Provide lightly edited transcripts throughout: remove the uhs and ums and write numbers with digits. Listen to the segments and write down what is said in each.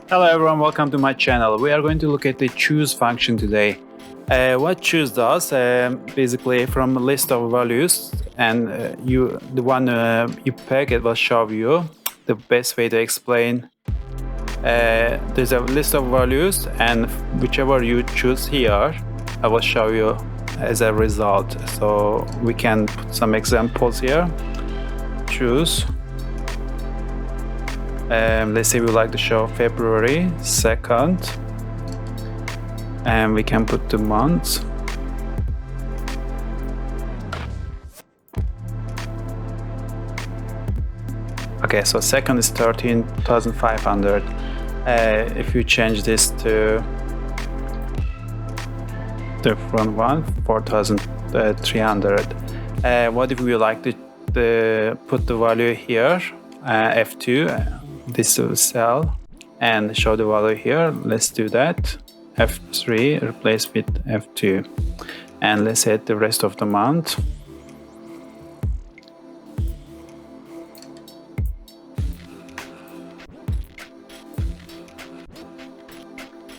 Hello everyone, welcome to my channel. We are going to look at the choose function today. What choose does, basically from a list of values, and you pick, it will show you the best way to explain. There's a list of values, and whichever you choose here, I will show you as a result. So we can put some examples here. Choose. Let's say we would like to show February 2nd, and we can put the month. Okay, so second is 13,500. If you change this to the front one, 4,300. What if we like to put the value here, F2, this cell, and show the value here? Let's do that. F3 replace with F2, and let's hit the rest of the month.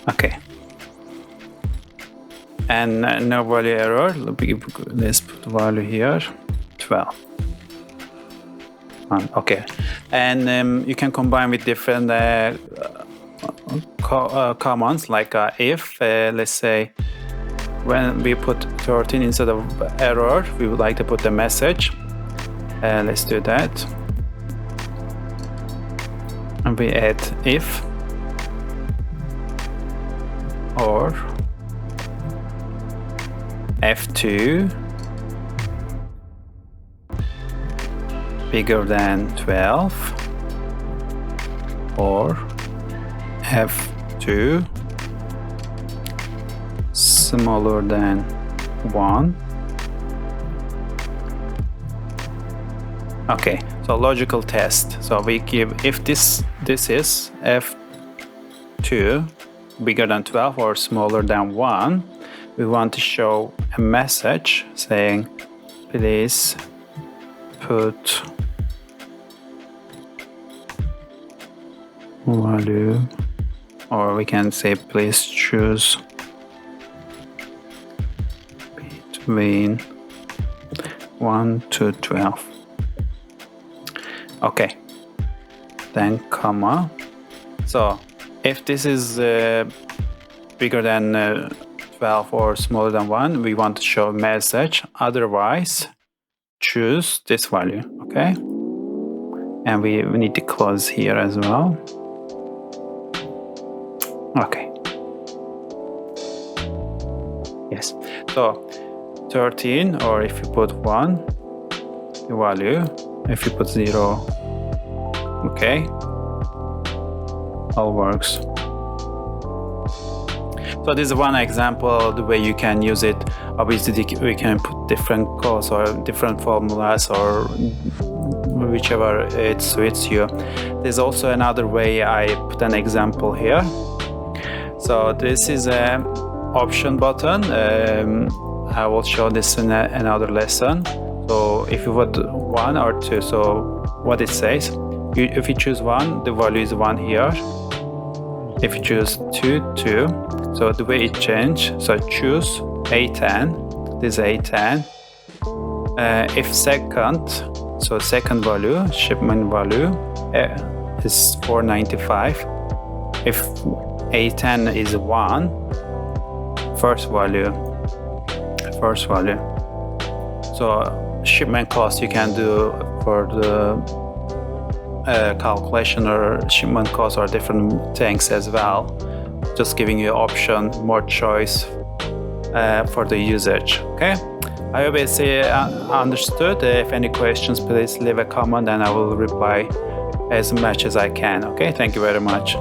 Okay, and no value error. Let's put the value here, 12. Okay, and you can combine with different commands like if, let's say, when we put 13 instead of error, we would like to put the message. Let's do that, and we add if or F2 bigger than 12 or F2 smaller than 1. Okay, so logical test. So we give, if this is F2 bigger than 12 or smaller than 1, we want to show a message saying please put value, or we can say please choose between 1 to 12. Okay, then comma. So if this is bigger than 12 or smaller than 1, we want to show a message. Otherwise, choose this value. Okay, and we need to close here as well. Okay, yes, so 13, or if you put 1, the value. If you put 0, okay, all works. So this is one example the way you can use it. Obviously we can put different codes or different formulas, or whichever it suits you. There's also another way. I put an example here. So this is an option button. I will show this in another lesson. So if you put 1 or 2, so what it says, if you choose 1, the value is 1 here. If you choose 2, 2. So the way it changed, so choose A10, this is A10. If second, so second value, shipment value is 495. If A10 is 1, first value. So shipment cost you can do for the calculation, or shipment cost, or different things as well. Just giving you option, more choice for the usage. Okay, I hope it's understood. If any questions, please leave a comment and I will reply as much as I can. Okay, thank you very much.